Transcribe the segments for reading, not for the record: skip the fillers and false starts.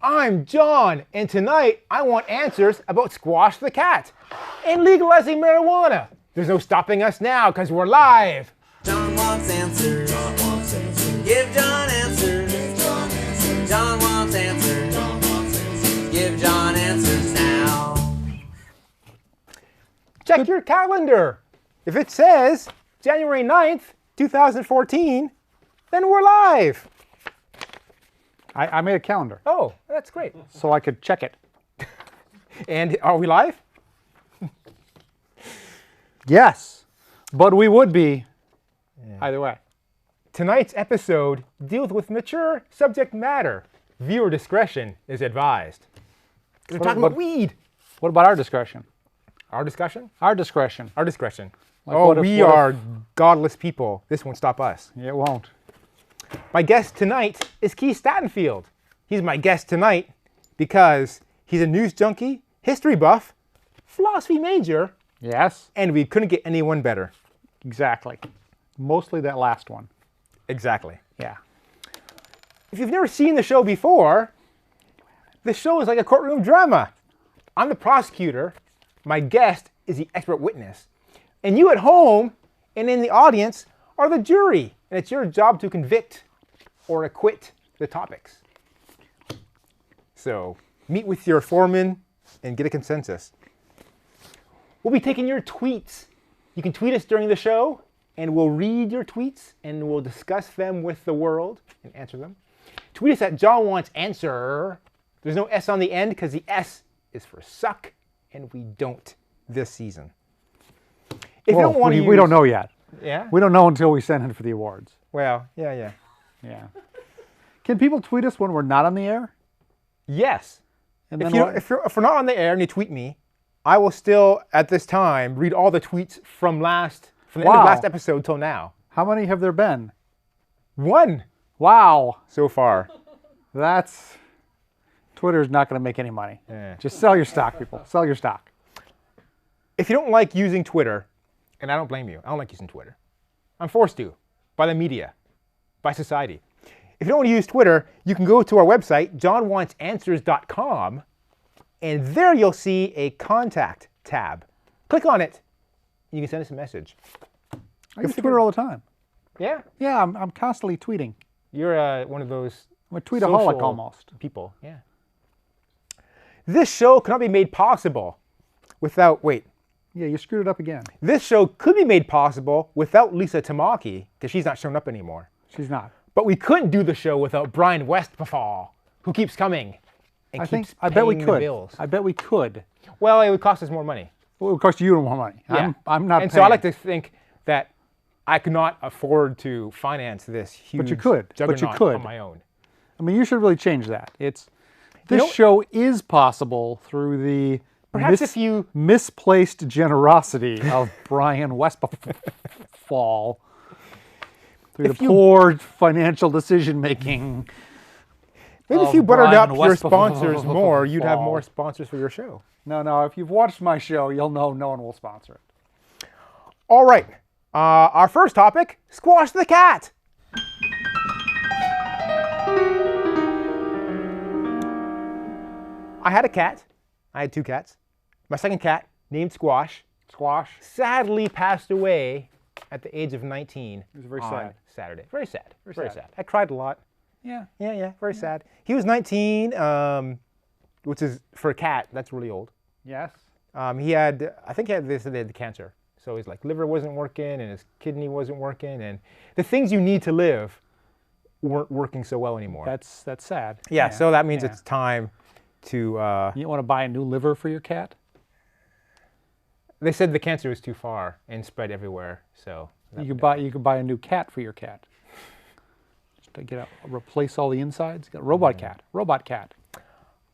I'm John, and tonight I want answers about Squash the Cat and legalizing marijuana. There's no stopping us now because we're live. John wants answers. John wants answers. Give John answers. Give John answers. John wants answers. John wants answers. Give John answers now. Check your calendar. If it says January 9th, 2014, then we're live. I made a calendar. Oh, that's great. So I could check it. And are we live? Yes, but we would be either way. Tonight's episode deals with mature subject matter. Viewer discretion is advised. We're talking about weed. What about our discretion? Our discussion? Our discretion. Our discretion. Like we are godless people. This won't stop us. It won't. My guest tonight is Keith Stattenfield. He's my guest tonight because he's a news junkie, history buff, philosophy major, Yes, and we couldn't get anyone better. exactly. Mostly that last one. Exactly. Yeah. If you've never seen the show before, the show is like a courtroom drama. I'm the prosecutor. My guest is the expert witness. And you at home and in the audience are the jury. And it's your job to convict or acquit the topics. So meet with your foreman and get a consensus. We'll be taking your tweets. You can tweet us during the show and we'll read your tweets and we'll discuss them with the world and answer them. Tweet us at John Wants Answer. There's no S on the end because the S is for suck and we don't this season. If you don't want to we don't know yet. Yeah? We don't know until we send in for the awards. Well, yeah. Yeah. Can people tweet us when we're not on the air? Yes. And If, then if we're not on the air and you tweet me, I will still, at this time, read all the tweets from the end of last episode till now. How many have there been? One Wow. so far. Twitter's not going to make any money. Yeah. Just sell your stock, people. Sell your stock. If you don't like using Twitter, and I don't blame you, I don't like using Twitter. I'm forced to, by the media, by society. If you don't want to use Twitter, you can go to our website, johnwantsanswers.com, and there you'll see a contact tab. Click on it, and you can send us a message. I use Twitter all the time. Yeah? Yeah, I'm constantly tweeting. You're one of those I'm a tweetaholic social almost. people. Yeah. This show cannot be made possible without, Yeah, you screwed it up again. this show could be made possible without Lisa Tamaki, because she's not showing up anymore. She's not. But we couldn't do the show without Brian Westphal, who keeps coming and I bet we paying the could. bills. I bet we could. Well, it would cost us more money. Well, it would cost you more money. Yeah. I'm not And paying. so I like to think that I could not afford to finance this huge But you could. juggernaut could. on my own. I mean, you should really change that. This know- show is possible through the Perhaps if you- misplaced generosity of Brian Westphal. Through If the you- poor financial decision making. Maybe if of you buttered Brian up your Westphal. sponsors more, you'd have more sponsors for your show. No, if you've watched my show, you'll know no one will sponsor it. All right. Our first topic, Squash the Cat. I had a cat. I had two cats. My second cat, named Squash, sadly passed away at the age of 19. It was very on sad. Saturday. Very sad. Very sad. sad. I cried a lot. Yeah. Yeah, very sad. He was 19, which is, for a cat, that's really old. Yes. I think he had they had cancer. So his liver wasn't working and his kidney wasn't working and the things you need to live weren't working so well anymore. That's sad. Yeah, so that means yeah. it's time to, You want to buy a new liver for your cat? they said the cancer was too far and spread everywhere, so. You could buy a new cat for your cat. Just to replace all the insides. Got a robot cat.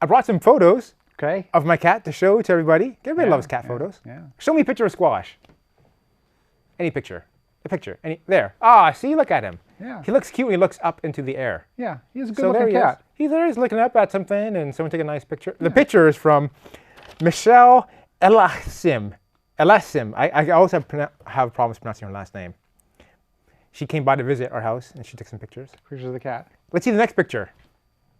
I brought some photos Okay. of my cat to show to everybody. Everybody loves cat photos. Yeah. Show me a picture of Squash. Any picture. A picture. There. See, look at him. Yeah. He looks cute when he looks up into the air. Yeah. He's a So good there looking he cat. is. He's there, he's looking up at something, and someone took a nice picture. The picture is from Michelle Elassim. I always have problems pronouncing her last name. She came by to visit our house, and she took some pictures. Pictures of the cat. Let's see the next picture.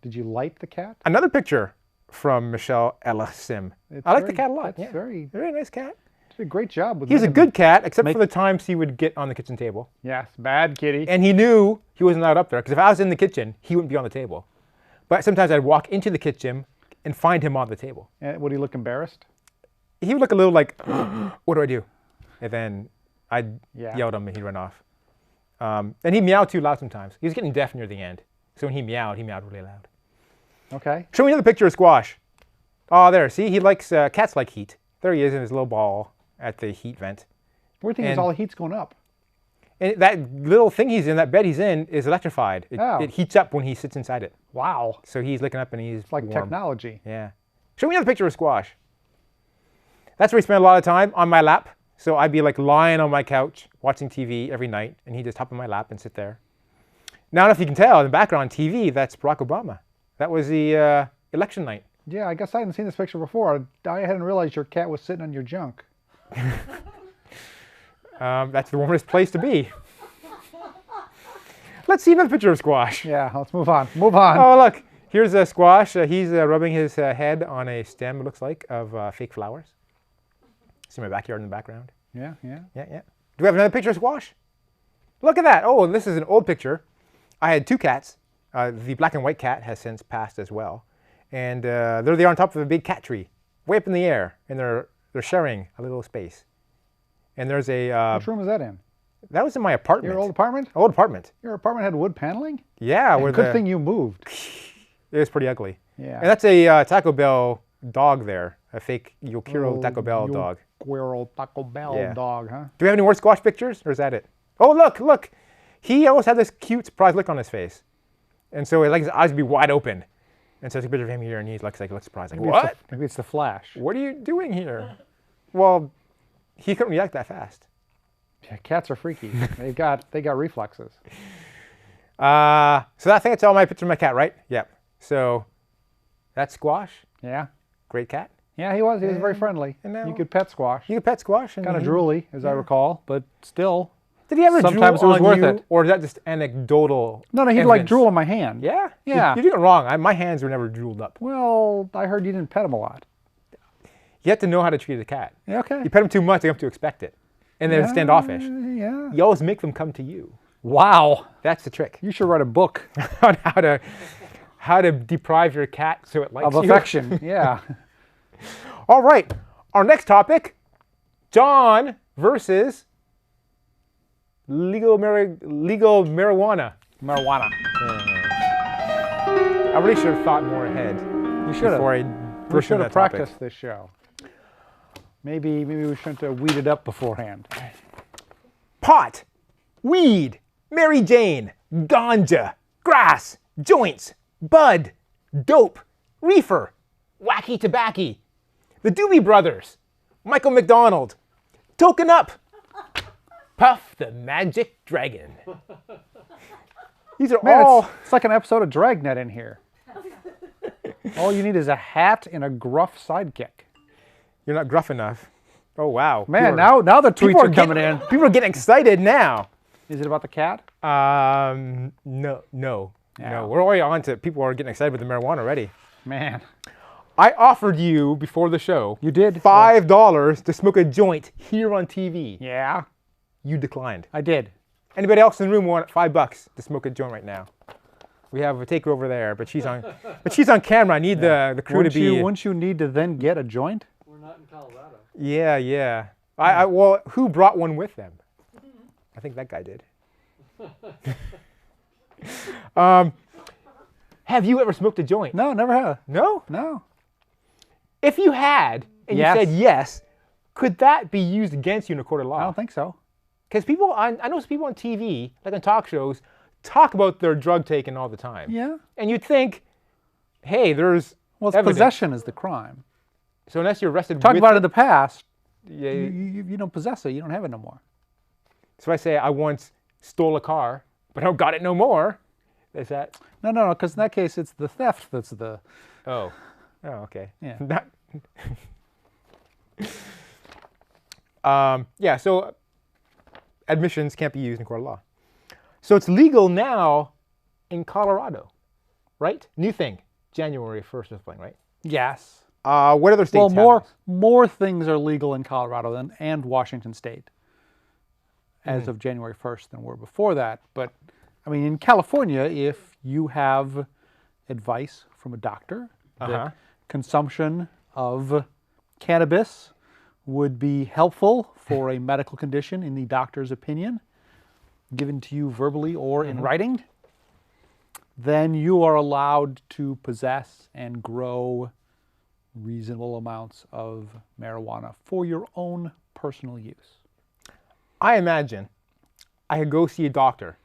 Did you light the cat? Another picture from Michelle Elasim. It's I like the very- cat a lot. That's Yeah. very Very nice cat. did a great job with He was a making good cat, except make- for the times he would get on the kitchen table. Yes, bad kitty. And he knew he wasn't allowed up there, because if I was in the kitchen, he wouldn't be on the table. But sometimes I'd walk into the kitchen and find him on the table. And would he look embarrassed? He would look a little like, what do I do? And then I'd Yeah. yell at him and he'd run off. And he meowed too loud sometimes. He was getting deaf near the end. So when he meowed really loud. Okay. Show me another picture of Squash. Oh, there. See, he likes, cats like heat. There he is in his little ball at the heat vent. Weird thing is And- all the heat's going up. And that little thing he's in, that bed he's in, is electrified. Oh. It heats up when he sits inside it. Wow. So he's looking up and he's It's like warm. technology. Yeah. Show me another picture of Squash. That's where he spent a lot of time, on my lap. So I'd be like lying on my couch watching TV every night, and he'd just hop on my lap and sit there. Now, if you can tell in the background on TV, that's Barack Obama. That was the election night. Yeah, I guess I hadn't seen this picture before. I hadn't realized your cat was sitting on your junk. That's the warmest place to be. Let's see another picture of Squash. Yeah, let's move on. Move on. Oh, look. Here's a Squash. He's rubbing his head on a stem, it looks like, of fake flowers. See my backyard in the background? Yeah, yeah. Yeah, yeah. Do we have another picture of Squash? Look at that. Oh, this is an old picture. I had two cats. The black and white cat has since passed as well. And there they are on top of a big cat tree, way up in the air, and they're sharing a little space. And there's a... Which room is that in? that was in my apartment. Your old apartment? Old apartment. Your apartment had wood paneling? Yeah. Where Good thing you moved. It was pretty ugly. Yeah. And that's a Taco Bell dog there, a fake Yokiro Taco Bell you dog. Squirrel Taco Bell Yeah. dog, huh? Do we have any more Squash pictures, or is that it? Oh, look, look. He always had this cute surprised look on his face. And so like his eyes would be wide open. And so I took a picture of him here, and he looks surprised. Like, Maybe what? Maybe it's the flash. What are you doing here? Well, he couldn't react that fast. Yeah, cats are freaky. they got reflexes. So I think that's all my picture of my cat, right? Yep. So that's Squash. Yeah. Great cat. Yeah, he was. He was very friendly. and now- You could pet Squash. You could pet Squash. And Kind of drooly, as I recall, but still. Did he ever Sometimes drool it was on worth you, it. or is that just anecdotal? No, he'd like evidence? drool on my hand. Yeah? Yeah. You're doing it wrong. My hands were never drooled up. Well, I heard you didn't pet him a lot. You have to know how to treat a cat. Yeah, okay. You pet them too much, they have to expect it. And they're standoffish. Yeah. You always make them come to you. Wow. That's the trick. You should write a book On how to deprive your cat so it likes of you. affection. Yeah. All right. Our next topic, John versus legal marijuana. Marijuana. I really should have thought more ahead. You should before have. I We burst should into have that topic. practiced this show. Maybe we shouldn't have weeded up beforehand. Pot, weed, Mary Jane, ganja, grass, joints, bud, dope, reefer, wacky tobacco, the Doobie Brothers, Michael McDonald, Token Up, Puff the Magic Dragon. These are Man, all... it's like an episode of Dragnet in here. All you need is a hat and a gruff sidekick. You're not gruff enough. Oh, wow. Man, People are- now the tweets people are coming getting, in. People are getting excited now. Is it about the cat? No. Yeah. No, we're already on to people are getting excited with the marijuana already. Man, I offered you before the show you did. $5 to smoke a joint here on TV. Yeah, You declined. I did. Anybody else in the room want $5 to smoke a joint right now? We have a taker over there, but she's on. But she's on camera. I need the crew to be. Wouldn't you need to then get a joint? We're not in Colorado. Yeah, yeah. Well, who brought one with them? I think that guy did. Have you ever smoked a joint? No, never have. No? No. If you had, and Yes. you said yes, could that be used against you in a court of I law? don't think so. Because I know some people on TV, like on talk shows, talk about their drug taking all the time. Yeah. And you'd think, hey, there's Well, it's evidence. possession is the crime. So unless you're arrested Talk with about it it, in the past. yeah, You don't possess it. You don't have it no more. so I say I once stole a car, but I don't got it no more. Is that? No, because in that case, it's the theft that's the. Oh, okay. Yeah. Yeah. So admissions can't be used in court of law. So it's legal now in Colorado, right? New thing. January 1st or something, right? Yes. What other states Well, have this? more things are legal in Colorado and Washington State as of January 1st than were before that. But, I mean, in California, if you have advice from a doctor that consumption of cannabis would be helpful for a medical condition in the doctor's opinion, given to you verbally or in writing, then you are allowed to possess and grow reasonable amounts of marijuana for your own personal use. I imagine I could go see a doctor,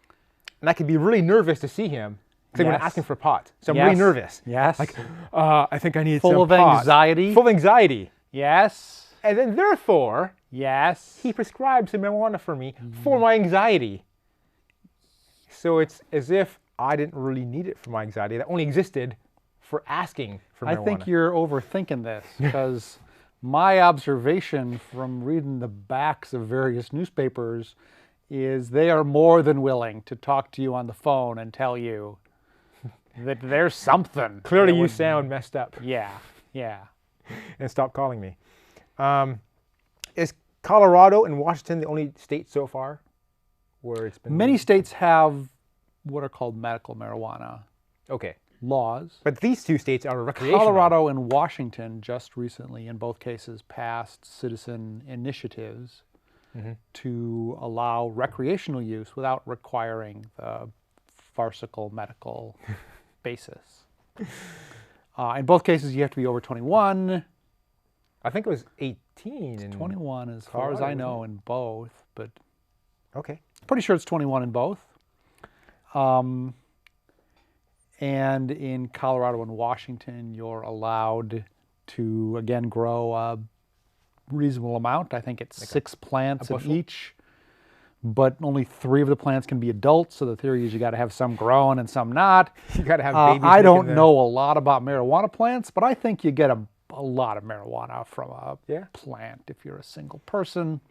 and I could be really nervous to see him because I'm going to ask him for pot. So I'm really nervous. Yes. Like, I think I need some Full of pot. anxiety. Full of anxiety. Yes. And then therefore, Yes. he prescribed some marijuana for me for my anxiety. So it's as if I didn't really need it for my anxiety. That only existed for asking for marijuana. I think you're overthinking this because my observation from reading the backs of various newspapers is they are more than willing to talk to you on the phone and tell you that there's something. Clearly that you would- sound messed up. Yeah, yeah. And stop calling me. Is Colorado and Washington the only state so far where it's been... Many states have what are called medical marijuana Okay. laws. But these two states are recreational. Colorado and Washington just recently, in both cases, passed citizen initiatives to allow recreational use without requiring the farcical medical basis. In both cases, you have to be over 21. I think it was 18. And 21 as far as Colorado, I know wasn't in both, but Okay. pretty sure it's 21 in both. And in Colorado and Washington, you're allowed to, again, grow a reasonable amount. I think it's 6 plants of bushel? each, but only 3 of the plants can be adults. So the theory is you got to have some growing and some not. You got to have babies. I don't making know a lot about marijuana plants, but I think you get a lot of marijuana from a Yeah. plant if you're a single person.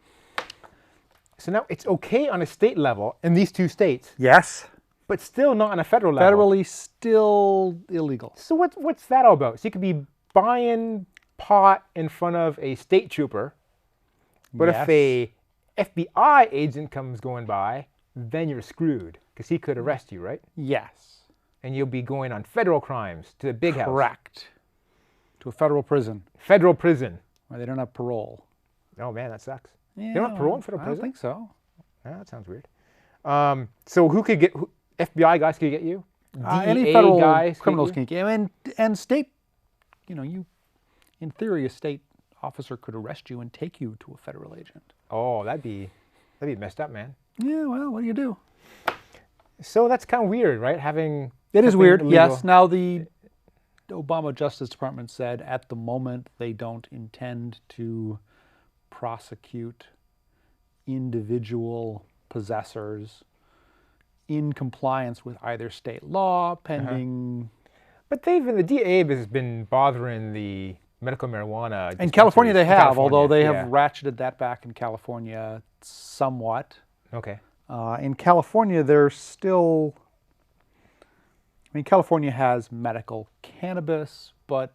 So now it's okay on a state level in these two states, Yes. but still not on a federal level. Federally still illegal. So what's that all about? So you could be buying pot in front of a state trooper, but if Yes. a FBI agent comes going by, then you're screwed because he could arrest you, right? Yes. And you'll be going on federal crimes to the big house. Correct. To a federal prison Federal prison. where they don't have parole. Oh man, that sucks. Yeah, don't have parole in federal I prison? don't think so. Yeah, that sounds weird. So who could get FBI guys could get you? Any DEA federal guys criminals get you? can get and state, in theory, a state officer could arrest you and take you to a federal agent. Oh, that'd be messed up, man. Yeah, well, what do you do? So that's kind of weird, right? Having It is something weird, illegal. yes. Now, the Obama Justice Department said at the moment they don't intend to prosecute individual possessors in compliance with either state law, pending... But the DEA has been bothering the medical marijuana. In California they dispensaries. have, although they yeah. have ratcheted that back in California somewhat. Okay. In California, there's still... California has medical cannabis, but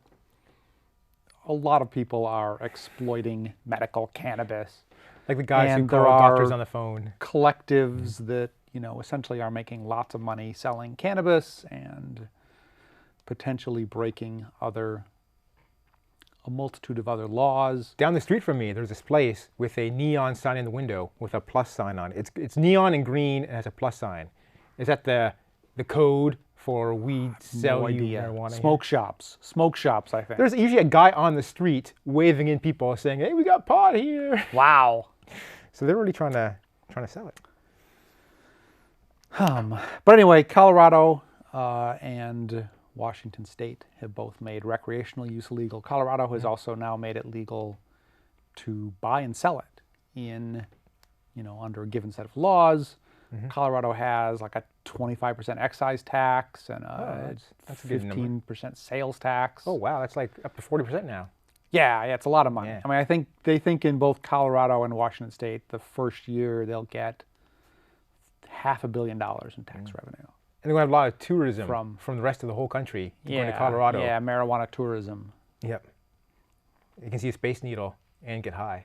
a lot of people are exploiting medical cannabis. Like the guys who And call there doctors are on the phone. Collectives that, essentially are making lots of money selling cannabis and potentially breaking a multitude of other laws. Down the street from me, there's this place with a neon sign in the window with a plus sign on it. It's neon and green and has a plus sign. Is that the code for we sell No you idea. marijuana? Smoke shops, I think. There's usually a guy on the street waving in people saying, "Hey, we got pot here." Wow. So they're really trying to sell it. But anyway, Colorado and Washington State have both made recreational use legal. Colorado has also now made it legal to buy and sell it in, under a given set of laws. Colorado has like a 25% excise tax and a that's a good number. 15% sales tax. Oh wow, that's like up to 40% now. Yeah, it's a lot of money. Yeah. I think they think in both Colorado and Washington State, the first year they'll get $500 million in tax revenue. And they're going to have a lot of tourism From- from the rest of the whole country going to Colorado. Yeah, marijuana tourism. Yep. You can see a Space Needle and get high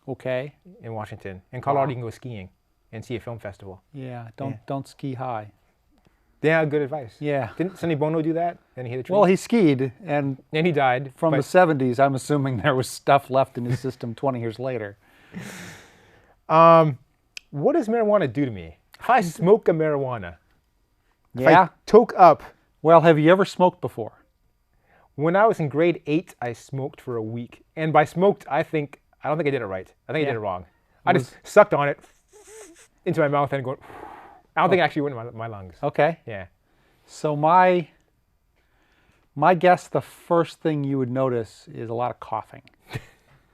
Okay. in Washington. In Colorado, Wow. you can go skiing and see a film festival. Yeah, don't ski high. Yeah, good advice. Yeah. Didn't Sonny Bono do that? And he hit a tree? Well, he skied, and and he died. from but, the 70s, I'm assuming there was stuff left in his system 20 years later. what does marijuana do to me? If I smoke a marijuana, if Yeah. I toke up, Well, have you ever smoked before? when I was in grade 8, I smoked for a week. And by smoked, I don't think I did it right. I think I Yeah. did it wrong. I just sucked on it into my mouth and go. I don't think it actually went in my lungs. Okay. Yeah. So my guess, the first thing you would notice is a lot of coughing.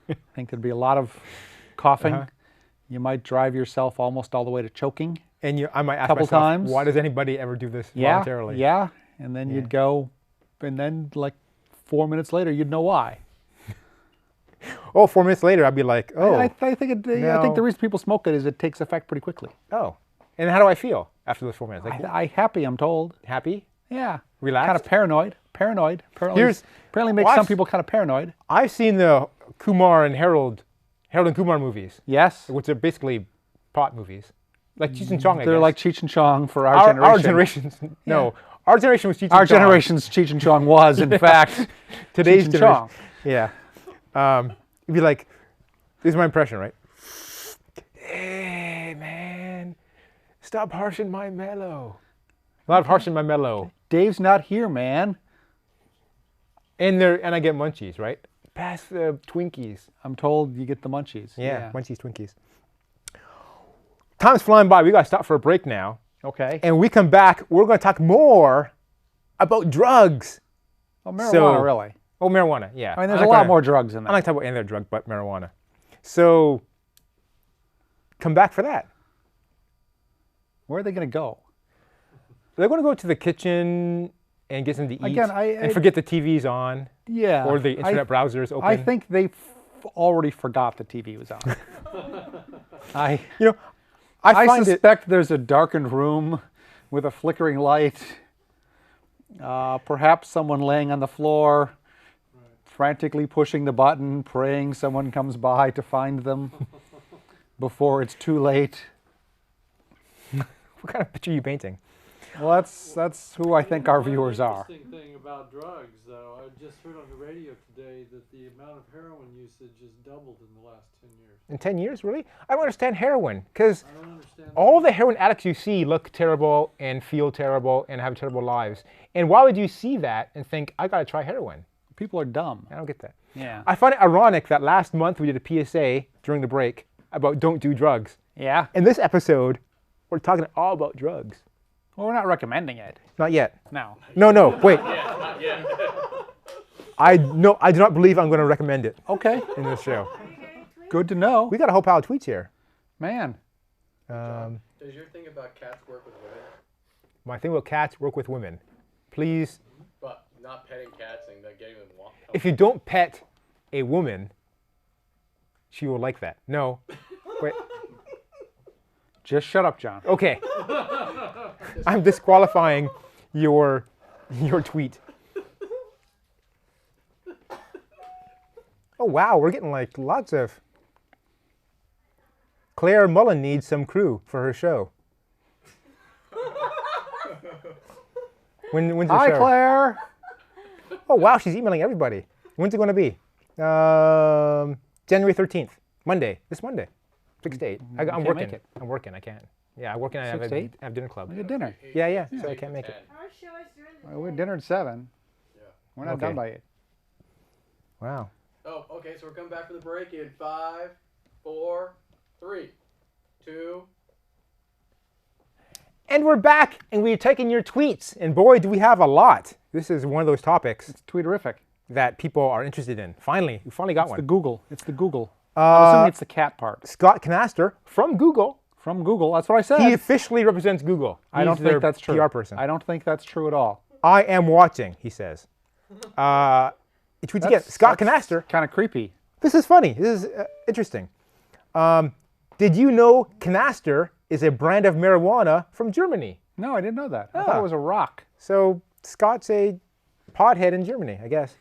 I think there'd be a lot of coughing. Uh-huh. You might drive yourself almost all the way to choking. And I might ask Couple myself, times. why does anybody ever do this Yeah. voluntarily? Yeah. And then you'd go, and then like 4 minutes later, you'd know why. Oh, 4 minutes later, I'd be like, oh, I think I think the reason people smoke it is it takes effect pretty quickly. oh. And how do I feel after those 4 minutes? Like, I happy, I'm told. happy? Yeah. Relaxed? Kind of paranoid. Paranoid. Apparently makes Well, some I've- people kind of paranoid. I've seen the Kumar and Harold and Kumar movies, Yes. which are basically pot movies. Like Cheech and Chong, I They're guess. like Cheech and Chong for our our generation. generation's, no. Our generation was Cheech and Our Chong. generation's Cheech and Chong was, in fact, Today's Cheech and generation. Chong. Yeah. It'd be like, this is my impression, right? Hey, man, stop harshing my mellow. A lot of harshing my mellow. Dave's not here, man. And I get munchies, right? Pass the Twinkies. I'm told you get the munchies. Yeah, munchies, Twinkies. Time's flying by. We got to stop for a break now. Okay. And when we come back, we're going to talk more about drugs. Oh, marijuana, So- really? Oh, marijuana, yeah. I mean, there's a lot more drugs in I that. like to talk about any other drug but marijuana. So, come back for that. Where are they going to go? They're going to go to the kitchen and get something to eat Again, and forget the TV's on Yeah. or the internet browser is open. I think they already forgot the TV was on. I I find it. suspect there's a darkened room with a flickering light. Perhaps someone laying on the floor, frantically pushing the button, praying someone comes by to find them before it's too late. What kind of picture are you painting? Well, that's who I think our viewers are. Interesting thing about drugs, though, I just heard on the radio today that the amount of heroin usage has doubled in the last 10 years. In 10 years, really? I don't understand heroin because I don't understand. all the heroin addicts you see look terrible and feel terrible and have terrible lives. And why would you see that and think, I got to try heroin? People are dumb. I don't get that. Yeah. I find it ironic that last month we did a PSA during the break about don't do drugs. Yeah. In this episode, we're talking all about drugs. Well, we're not recommending it. Not yet. No. No, wait. I do not believe I'm going to recommend it Okay. in this show. Good to know. We got a whole pile of tweets here. Man. Does your thing about cats work with women? My thing about cats, work with women. Please, But not petting cats and getting them walk. if you don't pet a woman, she will like that. No. Wait. Just shut up, John. Okay. I'm disqualifying your tweet. Oh wow, we're getting like lots of. Claire Mullen needs some crew for her show. When's your Hi, show? Claire. Oh wow, she's emailing everybody. When's it going to be? January 13th, Monday. This Monday, 6 to 8. I'm can't working. make it. I'm working. I can't. Yeah, I'm working. I have 6 to 8? I have dinner club. We had dinner. Yeah. So I can't make it. Our show is during the We had dinner at 7. Yeah. We're not Okay. done by 8. Wow. Oh, okay. So we're coming back for the break in 5, 4, 3, 2. And we're back, and we're taking your tweets. And boy, do we have a lot. This is one of those topics It's tweeterific. that people are interested in. Finally, we finally got It's the one. Google. It's the Google. I'm assuming it's the cat part. Scott Canaster from Google. From Google. That's what I said. He officially represents Google. I don't He's their think that's true. PR person. I don't think that's true at all. I am watching, he says. He tweets again. Scott Canaster. Kind of creepy. This is funny. This is interesting. Did you know Canaster is a brand of marijuana from Germany? No, I didn't know that. I Ah. thought it was a rock. So Scott's a pothead in Germany, I guess.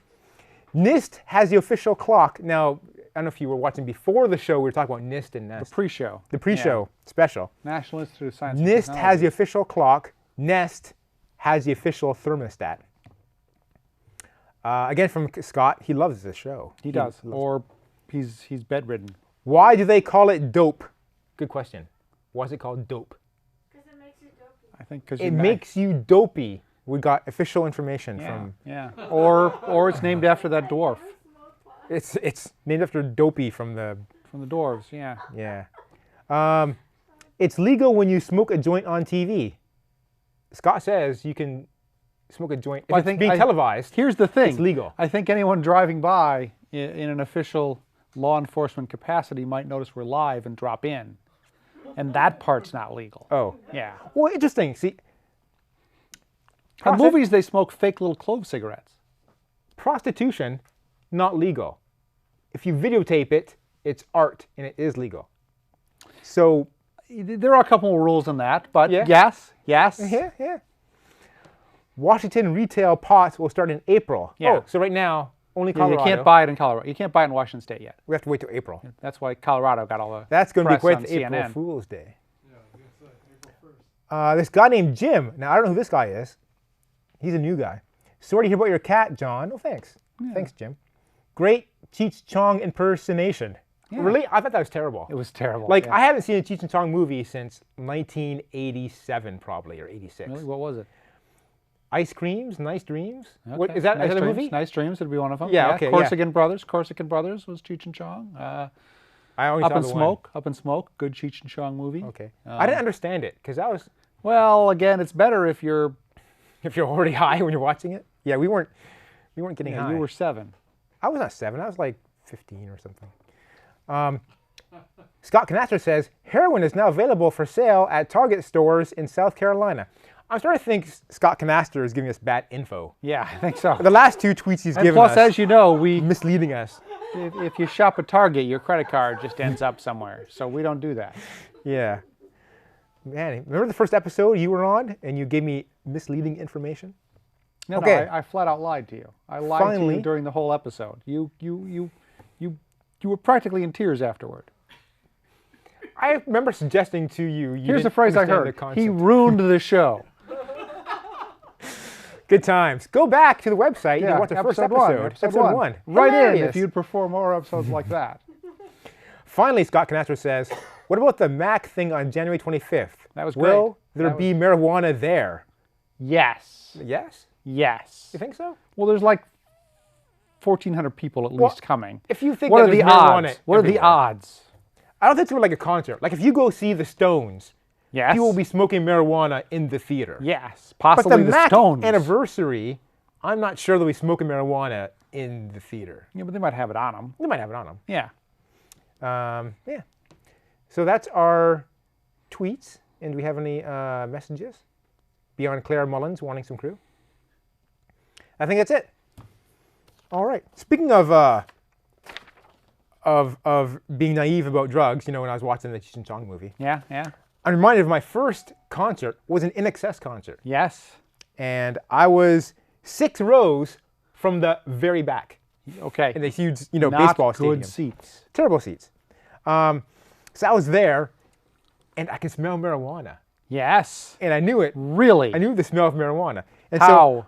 NIST has the official clock. Now, I don't know if you were watching before the show, we were talking about NIST and The NEST. pre-show. The pre-show special. National Institute of Science and NIST has Technology. the official clock. NEST has the official thermostat. Again, from Scott, he loves this show. He does. loves Or he's bedridden. Why do they call it dope? Good question. Why is it called dope? Because it makes you dopey. I think because It makes you dopey. We got official information from. Yeah. Or it's named after that dwarf It's named after Dopey from the. from the dwarves. Yeah. Yeah. It's legal when you smoke a joint on TV. Scott says you can smoke a joint. If Well, I it's think being televised. Here's the thing. It's legal. I think anyone driving by in an official law enforcement capacity might notice we're live and drop in, and that part's not legal. Oh. Yeah. Well, interesting. See. In movies, they smoke fake little clove cigarettes. Prostitution, not legal. If you videotape it, it's art and it is legal. So. There are a couple of rules in that, but Yeah. yes. Yeah. Washington retail pots will start in April. Yeah. Oh, so right now, only You Colorado. can't buy it in Colorado. You can't buy it in Washington State yet. We have to wait till April. That's why Colorado got all the That's going to be press quite on the April CNN. Fool's Day. Yeah, I was gonna say April 1st. This guy named Jim. Now, I don't know who this guy is. He's a new guy. Sorry to hear about your cat, John. Oh, thanks. Thanks, Jim. Great Cheech Chong impersonation. Yeah. Really? I thought that was terrible. It was terrible. Like, yeah. I haven't seen a Cheech and Chong movie since 1987, probably, or 86. Really? What was it? Ice Creams, Nice Dreams. Okay. What, is that, nice is that a Dreams. movie? Nice Dreams would be one of them. Yeah, okay, yeah. Corsican Brothers. Corsican Brothers was Cheech and Chong. I only Up saw in the Smoke. Up in Smoke. Good Cheech and Chong movie. One. Okay. I didn't understand it because that was Well, again, it's better if you're. if you're already high when you're watching it. Yeah, we weren't getting high. You were 7. I was not 7. I was like 15 or something. Scott Canastra says heroin is now available for sale at Target stores in South Carolina. I'm starting to think Scott Canastra is giving us bad info. Yeah, I think so. The last 2 tweets he's And given plus, us as you know, we misleading us. if you shop at Target, your credit card just ends up somewhere. So we don't do that. Yeah. Man, remember the first episode you were on and you gave me misleading information? No, Okay. I flat out lied to you. I lied to Finally. you during the whole episode. You were practically in tears afterward. I remember suggesting to you. Here's the phrase I understand heard. the concept. He ruined the show. Good times. Go back to the website and watch the first episode. Episode one. Right in Hilarious. if you'd prefer more episodes like that. Finally, Scott Canastra says, what about the Mac thing on January 25th? That was Will great. there be marijuana there? Yes. Yes? Yes. You think so? Well, there's like 1,400 people at least coming. If you think What that are the there's marijuana odds? What are the everywhere. odds? I don't think it's like a concert. Like if you go see the Stones, Yes. people will be smoking marijuana in the theater. Yes. But Possibly the the Mac Stones. anniversary, I'm not sure they'll be smoking marijuana in the theater. Yeah, but they might have it on them. They might have it on them. Yeah. Yeah. So that's our tweets. And do we have any messages beyond Claire Mullins wanting some crew? I think that's it. All right. Speaking of being naive about drugs, you know, when I was watching the Cheech and Chong movie, Yeah. Yeah. I'm reminded of my first concert was an INXS concert, Yes. and I was 6 rows from the very back Okay. in the huge, you know, Not baseball good stadium. seats. Terrible seats. So I was there, and I could smell marijuana, Yes. and I knew it. Really? I knew the smell of marijuana. And How?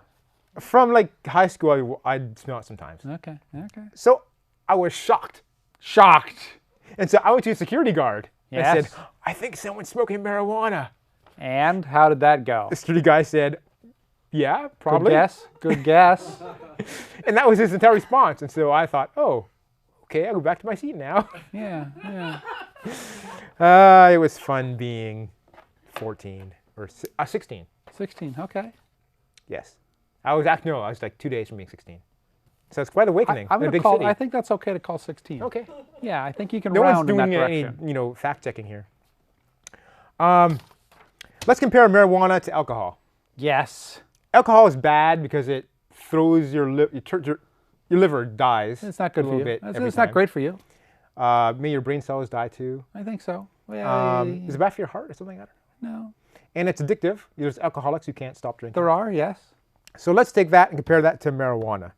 so from like high school, I'd smell it sometimes. Okay. Okay. So I was shocked. Shocked. And so I went to a security guard and Yes. said, I think someone's smoking marijuana. And how did that go? The security guy said, yeah, probably. Good guess. Good guess. And that was his entire response. And so I thought, oh, okay, I'll go back to my seat now. Yeah. Yeah. It was fun being 14 or 16. 16. Okay. Yes. I was like 2 days from being 16. So it's quite awakening I'm in a gonna big call. city. I think that's okay to call 16. Okay. Yeah, I think you can No one's round in that doing any, direction. fact checking here. Let's compare marijuana to alcohol. Yes. Alcohol is bad because it throws your liver dies. It's not good a for little you. bit It's every not time. great for you. May your brain cells die too. I think so. Yeah. Is it bad for your heart or something? I don't know. No. and it's addictive. There's alcoholics who can't stop drinking. There are, yes. So let's take that and compare that to marijuana.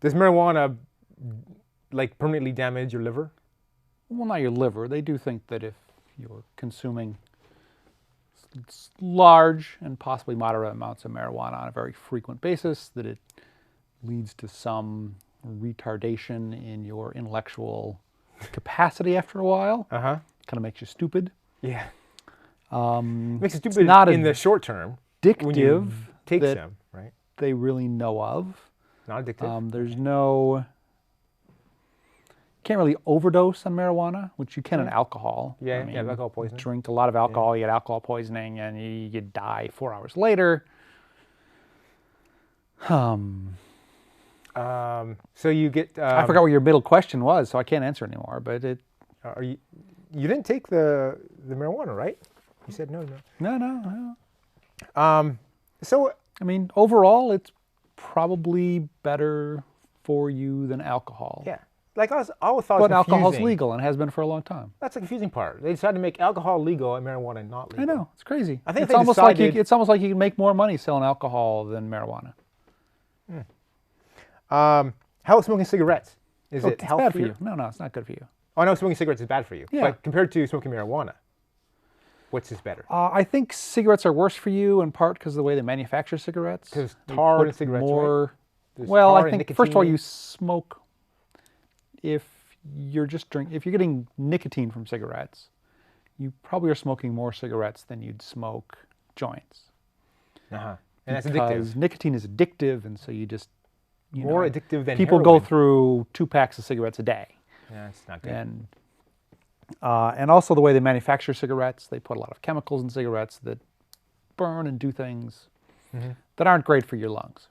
Does marijuana like permanently damage your liver? Well, not your liver. They do think that if you're consuming large and possibly moderate amounts of marijuana on a very frequent basis, that it leads to some retardation in your intellectual capacity after a while. Uh-huh. Kind of makes you stupid. Yeah. It's Makes it stupid not in the short term. When you addictive take that some, right? they really know of. Not addictive. There's no... Can't really overdose on marijuana, which you can on alcohol. Yeah, I mean, yeah, alcohol poisoning. Drink a lot of alcohol, you get alcohol poisoning, and you die 4 hours later. So you get. I forgot what your middle question was, so I can't answer anymore. But it. Are you didn't take the marijuana, right? You said no. No. So I mean, overall, it's probably better for you than alcohol. yeah, like I always thought. But it was alcohol's confusing. legal and has been for a long time. That's the confusing part. They decided to make alcohol legal and marijuana not legal. I know, it's crazy. I think it's they almost decided- it's almost like you can make more money selling alcohol than marijuana. How about smoking cigarettes? Is it It's healthy? bad for you. No, it's not good for you. Oh, no, smoking cigarettes is bad for you. Yeah. But compared to smoking marijuana, what's this better? I think cigarettes are worse for you in part because of the way they manufacture cigarettes. 'Cause They tar put in cigarettes, more. right? There's Well, tar I and think first of all, nicotine. you smoke. If you're getting nicotine from cigarettes, you probably are smoking more cigarettes than you'd smoke joints. Uh-huh. And that's Because addictive. nicotine is addictive, and so you just More addictive than people go heroin. through 2 packs of cigarettes a day. Yeah, it's not good. And also the way they manufacture cigarettes, they put a lot of chemicals in cigarettes that burn and do things that aren't great for your lungs.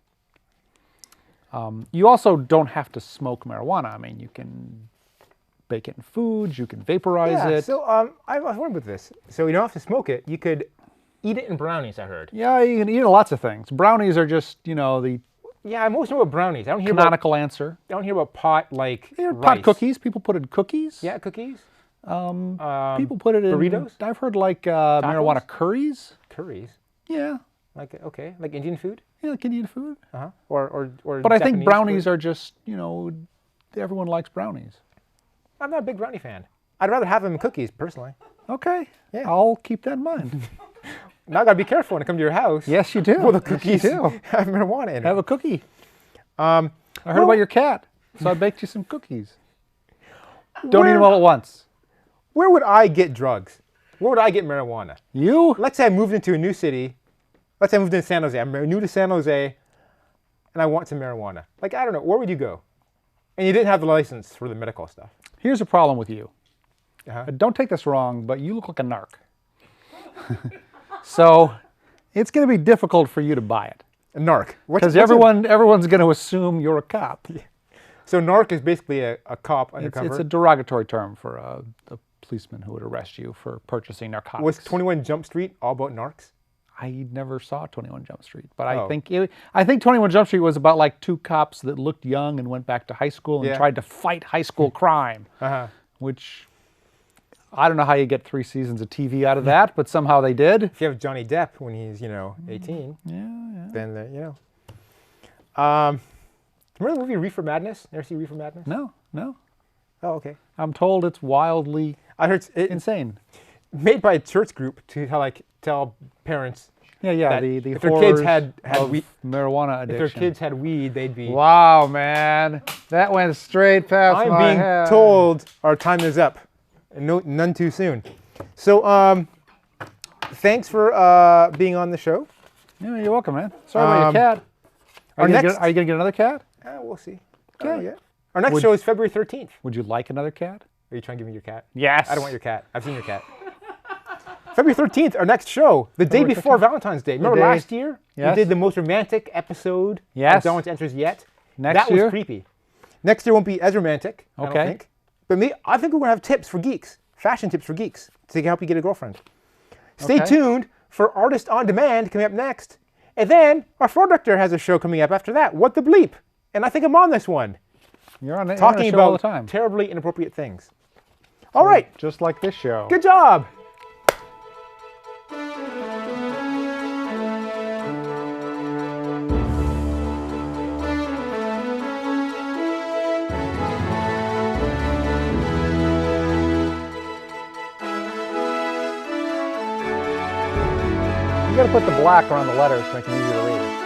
You also don't have to smoke marijuana. I mean, you can bake it in foods, you can vaporize it. So I was wondering with this. So you don't have to smoke it. You could eat it in brownies, I heard. Yeah, you can eat lots of things. Brownies are just, the Yeah, I mostly know about brownies. I don't hear canonical answer. about pot like They're rice. pot cookies. People put it in cookies. Yeah, cookies. People put it in burritos? I've heard like marijuana curries. Curries. Yeah, Like okay, like Indian food. like Indian food. Uh-huh. Or But I think Japanese brownies food. are just, everyone likes brownies. I'm not a big brownie fan. I'd rather have them in cookies personally. Okay. Yeah. I'll keep that in mind. Now I gotta be careful when I come to your house. Yes, you do. Well, the Yes, you cookies do. have marijuana in Have it. a cookie. I heard about your cat, so I baked you some cookies. Don't eat them all at once. Where would I get drugs? Where would I get marijuana? You? Let's say I moved into a new city. Let's say I moved into San Jose. I'm new to San Jose, and I want some marijuana. Like, I don't know. Where would you go? And you didn't have the license for the medical stuff. Here's a problem with you. Uh-huh. Don't take this wrong, but you look like a narc. So it's going to be difficult for you to buy it. A narc. Because everyone's going to assume you're a cop. So narc is basically a cop It's, undercover. it's a derogatory term for a policeman who would arrest you for purchasing narcotics. Was 21 Jump Street all about narcs? I never saw 21 Jump Street, but Oh. I think 21 Jump Street was about like 2 cops that looked young and went back to high school and Yeah. tried to fight high school crime, Uh-huh. which I don't know how you get 3 seasons of TV out of that, but somehow they did. If you have Johnny Depp when he's, 18, Yeah. then, remember the movie Reefer Madness? Never see Reefer Madness? No. Oh, okay. I'm told it's wildly I heard it's insane. made by a church group to tell parents Yeah, that the if their kids horrors had of weed, marijuana if addiction. their kids had weed, they'd be. Wow, man, that went straight past I'm my being head. told our time is up, and none too soon. So, thanks for being on the show. Yeah, you're welcome, man. Sorry about your cat. our Are you next- gonna get another cat? We'll see. Okay. Yeah. Our next show is February 13th. Would you like another cat? Are you trying to give me your cat? Yes. I don't want your cat. I've seen your cat. February 13th, our next show, the day February before 13th. Valentine's Day. Remember day- last year? Yes. We did the most romantic episode Yes. of Don't Answers Yet. Next that was year? creepy. Next year won't be as romantic, I Okay. don't think. But I think we're going to have tips for geeks, fashion tips for geeks, to help you get a girlfriend. Stay Okay. tuned for Artist on Demand coming up next. And then our floor director has a show coming up after that, What the Bleep? And I think I'm on this one, You're on a talking show all the about time. terribly inappropriate things. All right, Just like this show. good job. got to put the black around the letters to make them easier to read.